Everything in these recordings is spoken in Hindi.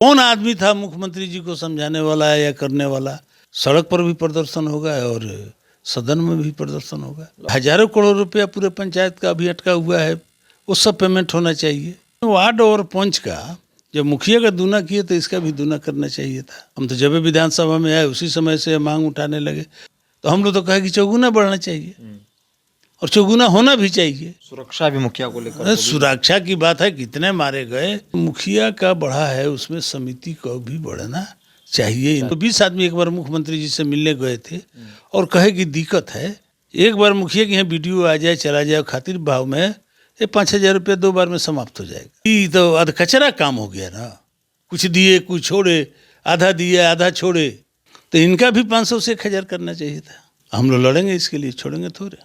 कौन आदमी था मुख्यमंत्री जी को समझाने वाला या करने वाला? सड़क पर भी प्रदर्शन होगा और सदन में भी प्रदर्शन होगा। हजारों करोड़ रुपया पूरे पंचायत का अभी अटका हुआ है, वो सब पेमेंट होना चाहिए। वार्ड और पंच का जब मुखिया का दूना किए तो इसका भी दूना करना चाहिए था। हम तो जब विधानसभा में आए उसी समय से मांग उठाने लगे, तो हम लोग तो कहे कि चौगुना बढ़ना चाहिए और चौगुना होना भी चाहिए। सुरक्षा भी मुखिया को लेकर सुरक्षा की बात है, कितने मारे गए, मुखिया का बढ़ा है उसमें समिति को भी बढ़ना चाहिए। तो 20 आदमी एक बार मुख्यमंत्री जी से मिलने गए थे और कहे कि दिक्कत है, एक बार मुखिया के यहाँ वीडियो आ जाए चला जाए खातिर भाव में ये 5,000 रुपया 2 बार में समाप्त हो जाएगा। ये तो अधकचरा काम हो गया ना, कुछ दिए कुछ छोड़े, आधा दिए आधा छोड़े। तो इनका भी 500 से 1,000 करना चाहिए था। हम लोग लड़ेंगे इसके लिए, छोड़ेंगे थोड़े।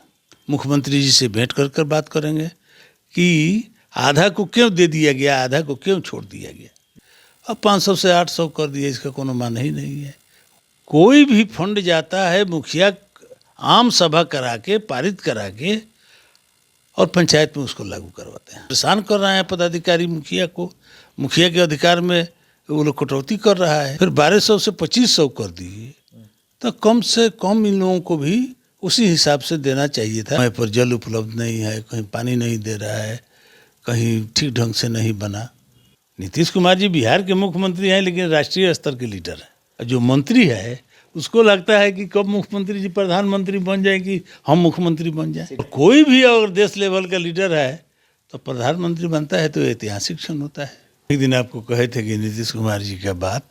मुख्यमंत्री जी से भेंट कर कर बात करेंगे कि आधा को क्यों दे दिया गया, आधा को क्यों छोड़ दिया गया। अब 500 से 800 कर दिया, इसका कोनो मान ही नहीं है। कोई भी फंड जाता है मुखिया आम सभा करा के पारित करा के और पंचायत में उसको लागू करवाते हैं। परेशान कर रहे हैं पदाधिकारी मुखिया को, मुखिया के अधिकार में वो लोग कटौती कर रहा है। फिर 1200 से 2500 कर दिए, तो कम से कम इन लोगों को भी उसी हिसाब से देना चाहिए था। समय पर जल उपलब्ध नहीं है, कहीं पानी नहीं दे रहा है, कहीं ठीक ढंग से नहीं बना। नीतीश कुमार जी बिहार के मुख्यमंत्री हैं लेकिन राष्ट्रीय स्तर के लीडर हैं। जो मंत्री है उसको लगता है कि कब मुख्यमंत्री जी प्रधानमंत्री बन जाए कि हम मुख्यमंत्री बन जाए। कोई भी अगर देश लेवल का लीडर है तो प्रधानमंत्री बनता है तो ऐतिहासिक क्षण होता है। एक दिन आपको कहे थे कि नीतीश कुमार जी का बात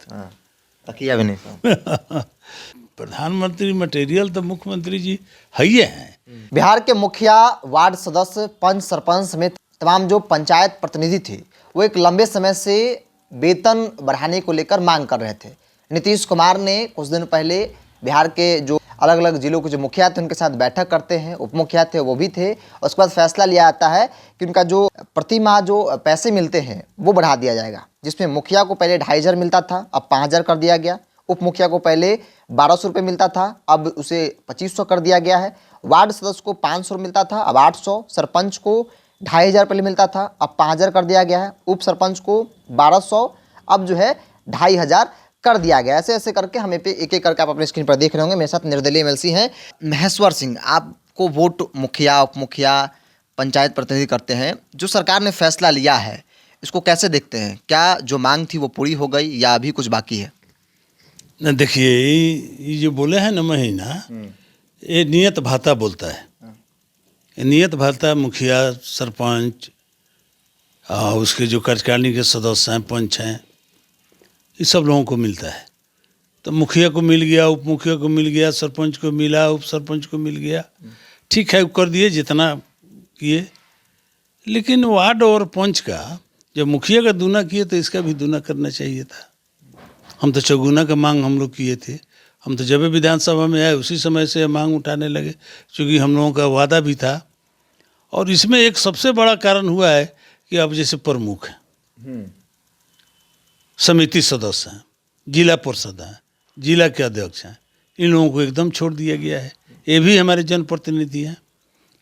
तकिया भी नहीं प्रधानमंत्री मटेरियल तो मुख्यमंत्री जी ही हैं। बिहार के मुखिया, वार्ड सदस्य, पंच, सरपंच समेत तमाम जो पंचायत प्रतिनिधि थे वो एक लंबे समय से वेतन बढ़ाने को लेकर मांग कर रहे थे। नीतीश कुमार ने कुछ दिन पहले बिहार के जो अलग अलग जिलों के जो मुखिया थे उनके साथ बैठक करते हैं, उप मुखिया थे वो भी थे। उसके बाद फैसला लिया जाता है कि उनका जो प्रति माह जो पैसे मिलते हैं वो बढ़ा दिया जाएगा, जिसमें मुखिया को पहले 2,500 मिलता था, अब 5,000 कर दिया गया। उप मुखिया को पहले 1,200 रुपये मिलता था, अब उसे 2,500 कर दिया गया है। वार्ड सदस्य को 500 मिलता था, अब 800। सरपंच को 2,500 पहले मिलता था, अब 5,000 कर दिया गया है। उप सरपंच को 1,200, अब जो है 2,500 कर दिया गया। ऐसे ऐसे करके हमें पे एक एक करके आप अपने स्क्रीन पर देख रहे होंगे। मेरे साथ निर्दलीय एमएलसी हैं महेश्वर सिंह। आपको वोट मुखिया, उप मुखिया, पंचायत प्रतिनिधि करते हैं। जो सरकार ने फैसला लिया है इसको कैसे देखते हैं? क्या जो मांग थी वो पूरी हो गई या अभी कुछ बाकी है? न देखिए, ये जो बोले हैं ना महीना, ये नियत भाता बोलता है। नियत भाता मुखिया, सरपंच, उसके जो कार्यकारिणी के सदस्य हैं, पंच हैं, ये सब लोगों को मिलता है। तो मुखिया को मिल गया, उप मुखिया को मिल गया, सरपंच को मिला, उप सरपंच को मिल गया, ठीक है, कर दिए जितना किए। लेकिन वार्ड और पंच का जब मुखिया का दूना किए तो इसका भी दूना करना चाहिए था। हम तो चौगुना का मांग हम लोग किए थे। हम तो जब विधानसभा में आए उसी समय से मांग उठाने लगे, क्योंकि हम लोगों का वादा भी था। और इसमें एक सबसे बड़ा कारण हुआ है कि अब जैसे प्रमुख हैं, समिति सदस्य हैं, जिला पार्षद हैं, जिला के अध्यक्ष हैं, इन लोगों को एकदम छोड़ दिया गया है। ये भी हमारे जनप्रतिनिधि हैं,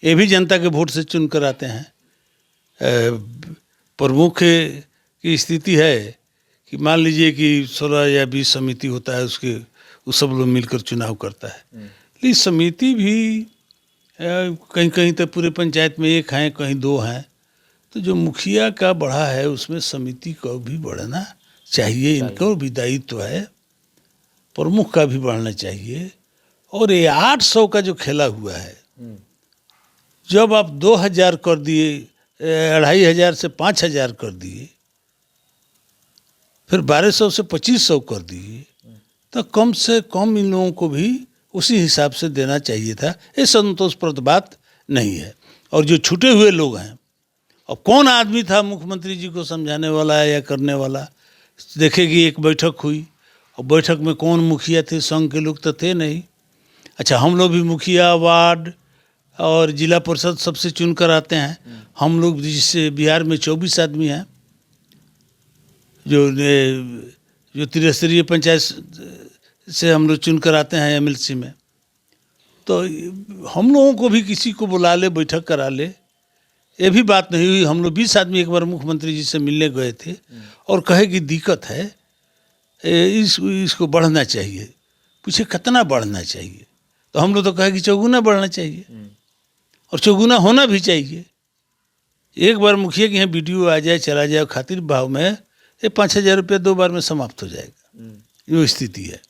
ये भी जनता के वोट से चुन कर आते हैं। प्रमुख की स्थिति है कि मान लीजिए कि 16 या 20 समिति होता है, उसके वो सब लोग मिलकर चुनाव करता है। लेकिन समिति भी कहीं कहीं तो पूरे पंचायत में 1 हैं, कहीं 2 हैं। तो जो मुखिया का बढ़ा है उसमें समिति को भी बढ़ना चाहिए, इनको भी दायित्व है, प्रमुख का भी बढ़ना चाहिए। और ये 800 का जो खेला हुआ है, जब आप 2,000 कर दिए, 2,500 से 5,000 कर दिए, फिर 1,200 से 2,500 कर दिए, तो कम से कम इन लोगों को भी उसी हिसाब से देना चाहिए था। ये संतोषप्रद बात नहीं है। और जो छूटे हुए लोग हैं, अब कौन आदमी था मुख्यमंत्री जी को समझाने वाला या करने वाला? देखे कि एक बैठक हुई और बैठक में कौन मुखिया थे? संघ के लोग तो थे नहीं। अच्छा, हम लोग भी मुखिया, वार्ड और जिला परिषद सबसे चुन कर आते हैं। हम लोग जिससे बिहार में 24 आदमी हैं जो त्रिस्तरीय पंचायत से हम लोग चुन कर आते हैं एमएलसी में। तो हम लोगों को भी किसी को बुला ले, बैठक करा ले, ये भी बात नहीं हुई। हम लोग 20 आदमी एक बार मुख्यमंत्री जी से मिलने गए थे और कहे कि दिक्कत है, इसको बढ़ना चाहिए। पूछे कितना बढ़ना चाहिए, तो हम लोग तो कहे कि चौगुना बढ़ना चाहिए, और चौगुना होना भी चाहिए। एक बार मुखिया के यहाँ वीडियो आ जाए, चला जाए, खातिर भाव में ये 5,000 रुपया 2 बार में समाप्त हो जाएगा, ये स्थिति है।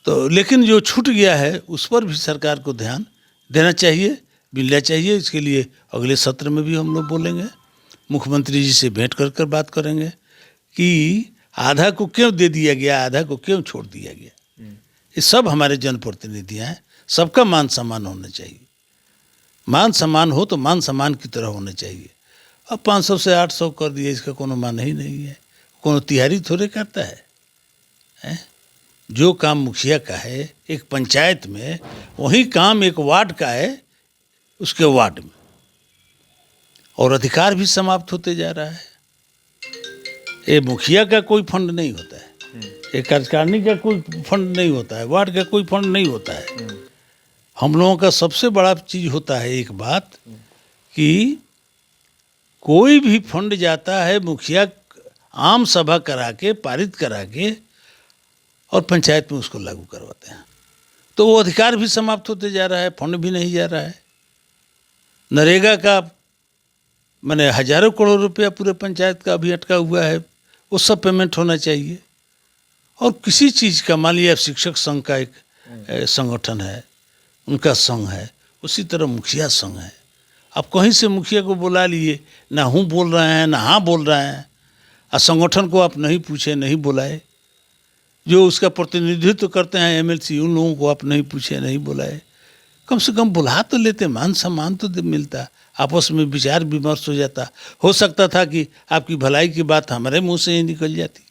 तो लेकिन जो छूट गया है उस पर भी सरकार को ध्यान देना चाहिए, मिलना चाहिए। इसके लिए अगले सत्र में भी हम लोग बोलेंगे, मुख्यमंत्री जी से भेंट कर बात करेंगे कि आधा को क्यों दे दिया गया, आधा को क्यों छोड़ दिया गया। ये सब हमारे जनप्रतिनिधियाँ हैं, सबका मान सम्मान होना चाहिए। मान सम्मान हो तो मान सम्मान की तरह होना चाहिए। अब 500 से 800 कर दिए, इसका कोनो मान ही नहीं है। कोनो तिहारी थोड़े करता है? जो काम मुखिया का है एक पंचायत में, वही काम एक वार्ड का है उसके वार्ड में, और अधिकार भी समाप्त होते जा रहा है। ये मुखिया का कोई फंड नहीं होता है, ये कार्यकारिणी का कोई फंड नहीं होता है, वार्ड का कोई फंड नहीं होता है। हम लोगों का सबसे बड़ा चीज़ होता है एक बात कि कोई भी फंड जाता है, मुखिया आम सभा करा के, पारित करा के, और पंचायत में उसको लागू करवाते हैं। तो वो अधिकार भी समाप्त होते जा रहा है, फंड भी नहीं जा रहा है। नरेगा का मैंने हजारों करोड़ रुपया पूरे पंचायत का अभी अटका हुआ है, वो सब पेमेंट होना चाहिए। और किसी चीज़ का, मान लिया शिक्षक संघ का एक संगठन है, उनका संघ है, उसी तरह मुखिया संघ है। आप कहीं से मुखिया को बुला लिए, ना हूँ बोल रहे हैं ना हाँ बोल रहे हैं, और संगठन को आप नहीं पूछे, नहीं बुलाए। जो उसका प्रतिनिधित्व करते हैं एमएलसी, उन लोगों को आप नहीं पूछे, नहीं बुलाए। कम से कम बुला तो लेते, मान सम्मान तो मिलता, आपस में विचार विमर्श हो जाता। हो सकता था कि आपकी भलाई की बात हमारे मुंह से ही निकल जाती।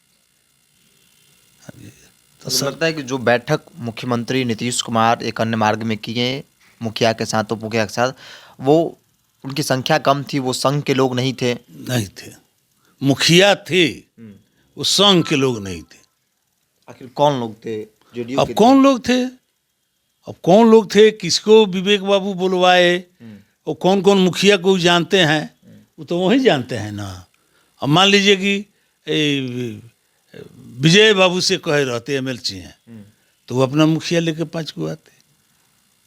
तो लगता है कि जो बैठक मुख्यमंत्री नीतीश कुमार एक अन्य मार्ग में किए मुखिया के साथ, उप मुखिया के साथ, वो उनकी संख्या कम थी, वो संघ के लोग नहीं थे। मुखिया थे, वो संघ के लोग नहीं थे। आखिर कौन लोग थे? जेडीयू अब कौन लोग थे? अब कौन लोग थे? किसको विवेक बाबू बुलवाए, और कौन कौन मुखिया को जानते हैं, वो तो वही जानते हैं ना। अब मान लीजिए कि विजय बाबू से कहे रहते एमएलसी हैं, तो वो अपना मुखिया लेकर 5 को आते,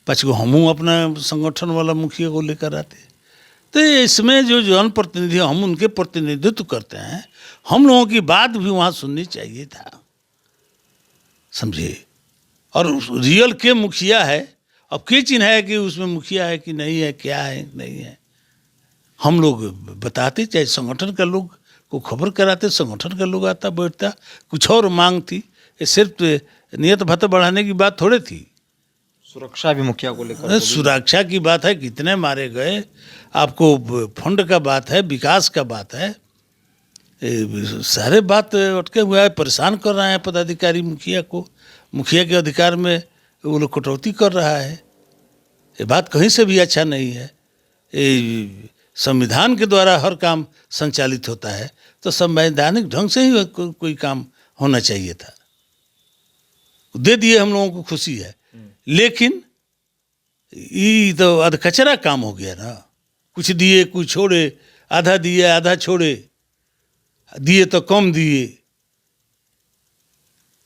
5 को हम अपना संगठन वाला मुखिया को लेकर आते। तो इसमें जो जनप्रतिनिधि, हम उनके प्रतिनिधित्व करते हैं, हम लोगों की बात भी वहाँ सुननी चाहिए था, समझे। और रियल के मुखिया है, अब क्या चिन्ह है कि उसमें मुखिया है कि नहीं है, क्या है नहीं है, हम लोग बताते, चाहे संगठन का लोग को खबर कराते, संगठन का लोग आता बैठता। कुछ और मांग थी, ये सिर्फ नियत भत्ता बढ़ाने की बात थोड़े थी, सुरक्षा भी मुखिया को लेकर, सुरक्षा की बात है, कितने मारे गए, आपको फंड का बात है, विकास का बात है, सारे बात अटके हुआ है। परेशान कर रहे हैं पदाधिकारी मुखिया को, मुखिया के अधिकार में वो लोग कटौती कर रहा है। ये बात कहीं से भी अच्छा नहीं है। ये संविधान के द्वारा हर काम संचालित होता है, तो संवैधानिक ढंग से ही कोई काम होना चाहिए था। दे दिए, हम लोगों को खुशी है, लेकिन ये तो अधकचरा काम हो गया ना। कुछ दिए कुछ छोड़े, आधा दिए आधा छोड़े, दिए तो कम दिए,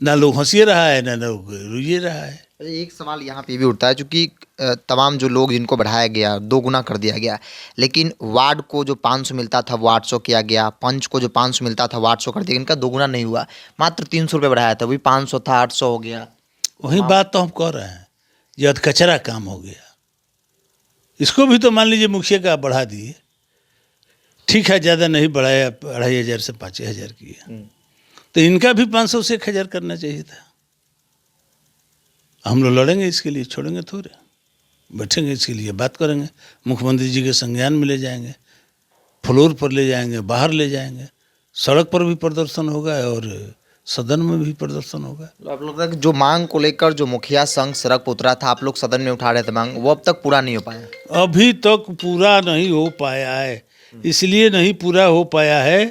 ना लोग हंसी रहा है ना लोग रुझे रहा है। एक सवाल यहाँ पे भी उठता है, क्योंकि तमाम जो लोग जिनको बढ़ाया गया 2 गुना कर दिया गया, लेकिन वार्ड को जो 500 मिलता था वो 800 किया गया, पंच को जो 500 मिलता था वो 800 कर दिया, इनका 2 गुना नहीं हुआ, मात्र 300 रुपये बढ़ाया था, वही 500 था 800 हो गया। वही बात तो हम कह रहे हैं, ये अधकचरा काम हो गया। इसको भी तो मान लीजिए मुखिया का बढ़ा दिए, ठीक है, ज़्यादा नहीं बढ़ाया, 2,500 से 5,000 किया, तो इनका भी 500 से 1,000 करना चाहिए था। हम लोग लड़ेंगे इसके लिए, छोड़ेंगे थोड़े, बैठेंगे इसके लिए, बात करेंगे, मुख्यमंत्री जी के संज्ञान में ले जाएंगे, फ्लोर पर ले जाएंगे, बाहर ले जाएंगे, सड़क पर भी प्रदर्शन होगा और सदन में भी प्रदर्शन होगा। आप लोग तक जो मांग को लेकर जो मुखिया संघ सड़क पर उतरा था, आप लोग सदन में उठा रहे थे मांग, वो अब तक पूरा नहीं हो पाया। अभी तक पूरा नहीं हो पाया है, इसलिए नहीं पूरा हो पाया है,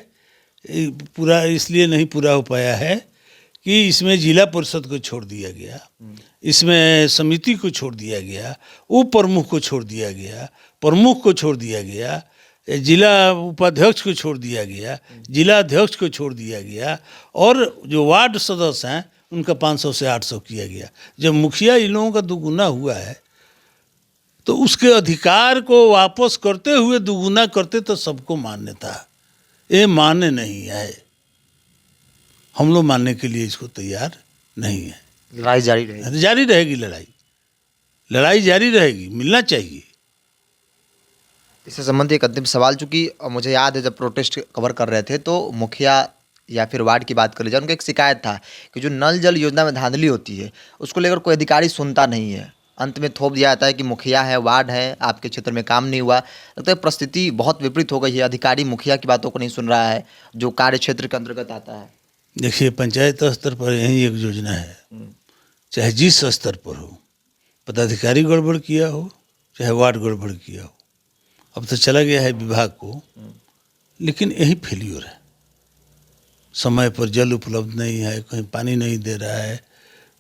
इसलिए नहीं पूरा हो पाया है कि इसमें जिला परिषद को छोड़ दिया गया, इसमें समिति को छोड़ दिया गया, उप प्रमुख को छोड़ दिया गया, प्रमुख को छोड़ दिया गया, जिला उपाध्यक्ष को छोड़ दिया गया, जिला अध्यक्ष को छोड़ दिया गया, और जो वार्ड सदस्य हैं उनका 500 से 800 किया गया। जब मुखिया इन लोगों का दुगुना हुआ है तो उसके अधिकार को वापस करते हुए दुगुना करते तो सबको मान्य था। ये मान्य नहीं है, हम लोग मानने के लिए इसको तैयार नहीं है। लड़ाई जारी रहेगी। जारी रहेगी लड़ाई जारी रहेगी, मिलना चाहिए। इससे संबंधित एक अंतिम सवाल, चूंकि मुझे याद है जब प्रोटेस्ट कवर कर रहे थे तो मुखिया या फिर वार्ड की बात कर लीजिए, उनका एक शिकायत था कि जो नल जल योजना में धांधली होती है उसको लेकर कोई अधिकारी सुनता नहीं है। अंत में थोप दिया जाता है कि मुखिया है, वार्ड है, आपके क्षेत्र में काम नहीं हुआ। लगता है परिस्थिति बहुत विपरीत हो गई है, अधिकारी मुखिया की बातों को नहीं सुन रहा है जो कार्य क्षेत्र के अंतर्गत आता है। देखिए, पंचायत स्तर पर यही एक योजना है, चाहे जिस स्तर पर हो, पदाधिकारी गड़बड़ किया हो चाहे वार्ड गड़बड़ किया हो, अब तो चला गया है विभाग को, लेकिन यही फेल्योर है। समय पर जल उपलब्ध नहीं है, कहीं पानी नहीं दे रहा है,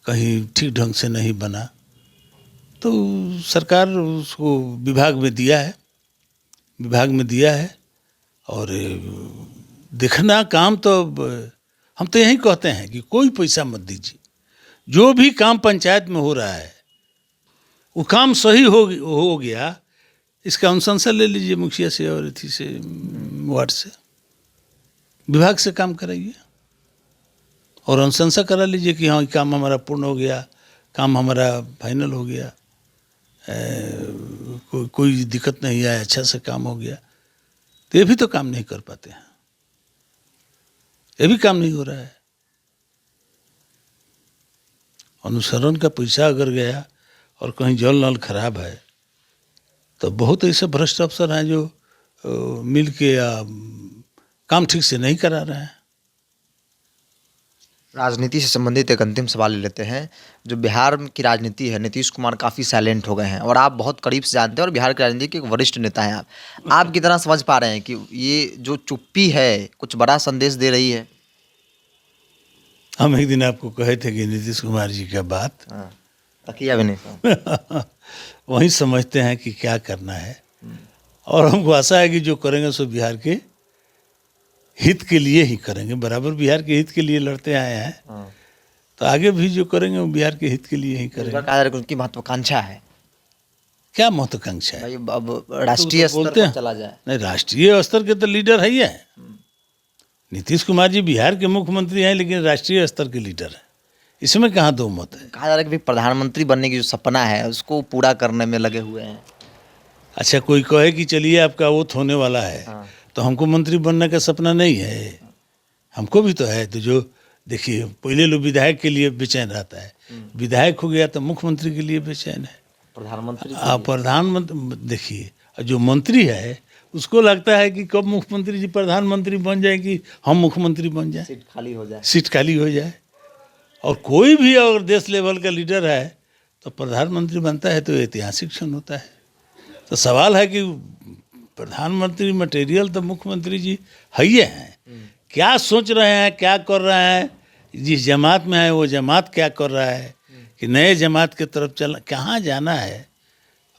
कहीं ठीक ढंग से नहीं बना, तो सरकार उसको विभाग में दिया है और देखना काम तो हम तो यही कहते हैं कि कोई पैसा मत दीजिए, जो भी काम पंचायत में हो रहा है वो काम सही हो गया, इसका अनुशंसा ले लीजिए मुखिया से और अथी से, वार्ड से, विभाग से काम कराइए और अनुशंसा करा लीजिए कि हाँ ये काम हमारा पूर्ण हो गया, काम हमारा फाइनल हो गया, कोई दिक्कत नहीं आया, अच्छा से काम हो गया। तो ये भी तो काम नहीं कर पाते हैं, ये भी काम नहीं हो रहा है। अनुसरण का पैसा अगर गया और कहीं जल नल खराब है तो बहुत ऐसे भ्रष्ट अफसर हैं जो मिल के काम ठीक से नहीं करा रहे हैं। राजनीति से संबंधित एक अंतिम सवाल ले लेते हैं। जो बिहार की राजनीति है, नीतीश कुमार काफ़ी साइलेंट हो गए हैं और आप बहुत करीब से जानते हैं और बिहार की राजनीति के एक वरिष्ठ नेता हैं। आप कितना समझ पा रहे हैं कि ये जो चुप्पी है कुछ बड़ा संदेश दे रही है? हम एक दिन आपको कहे थे कि नीतीश कुमार जी का बात तकिया भी नहीं वहीं समझते हैं कि क्या करना है, और हमको आशा है कि जो करेंगे सो बिहार के हित के लिए ही करेंगे। बराबर बिहार के हित के लिए लड़ते आए हैं, तो आगे भी जो करेंगे वो बिहार के हित के लिए ही करेंगे। उनकी महत्वाकांक्षा है। क्या महत्वाकांक्षा है? अब राष्ट्रीय स्तर पर चला जाए। नहीं, राष्ट्रीय स्तर के तो लीडर है ही है। नीतीश कुमार जी बिहार के मुख्यमंत्री हैं, लेकिन राष्ट्रीय स्तर के लीडर हैं, इसमें कहाँ दो मत है। कहा जा रहा है कि प्रधानमंत्री बनने की जो सपना है उसको पूरा करने में लगे हुए हैं। अच्छा, कोई कहे कि चलिए आपका वोट होने वाला है, तो हमको मंत्री बनने का सपना नहीं है, हमको भी तो है। तो जो देखिए, पहले लोग विधायक के लिए बेचैन रहता है, विधायक हो गया तो मुख्यमंत्री के लिए बेचैन है, प्रधानमंत्री। देखिए, जो मंत्री है उसको लगता है कि कब मुख्यमंत्री जी प्रधानमंत्री बन जाए कि हम मुख्यमंत्री बन जाए, सीट खाली हो जाए। और कोई भी अगर देश लेवल का लीडर है तो प्रधानमंत्री बनता है तो ऐतिहासिक क्षण होता है। तो सवाल है कि प्रधानमंत्री मटेरियल तो मुख्यमंत्री जी है ही हैं, क्या सोच रहे हैं, क्या कर रहे हैं, जिस जमात में है वो जमात क्या कर रहा है, कि नए जमात की तरफ चलना, कहाँ जाना है,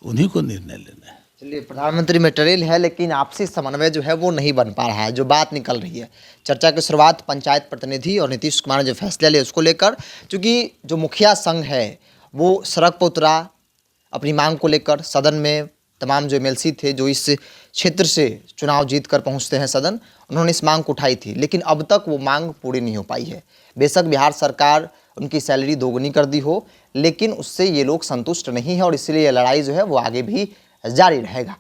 उन्हीं को निर्णय लेना है। चलिए, प्रधानमंत्री मटेरियल है लेकिन आपसी समन्वय जो है वो नहीं बन पा रहा है, जो बात निकल रही है। चर्चा की शुरुआत पंचायत प्रतिनिधि और नीतीश कुमार ने जो फैसला लिया उसको लेकर, क्योंकि जो मुखिया संघ है वो सड़क पर उतरा अपनी मांग को लेकर। सदन में तमाम जो एमएलसी थे जो इस क्षेत्र से चुनाव जीत कर पहुँचते हैं सदन, उन्होंने इस मांग को उठाई थी, लेकिन अब तक वो मांग पूरी नहीं हो पाई है। बेशक बिहार सरकार उनकी सैलरी दोगुनी कर दी हो, लेकिन उससे ये लोग संतुष्ट नहीं है और इसलिए ये लड़ाई जो है वो आगे भी जारी रहेगा।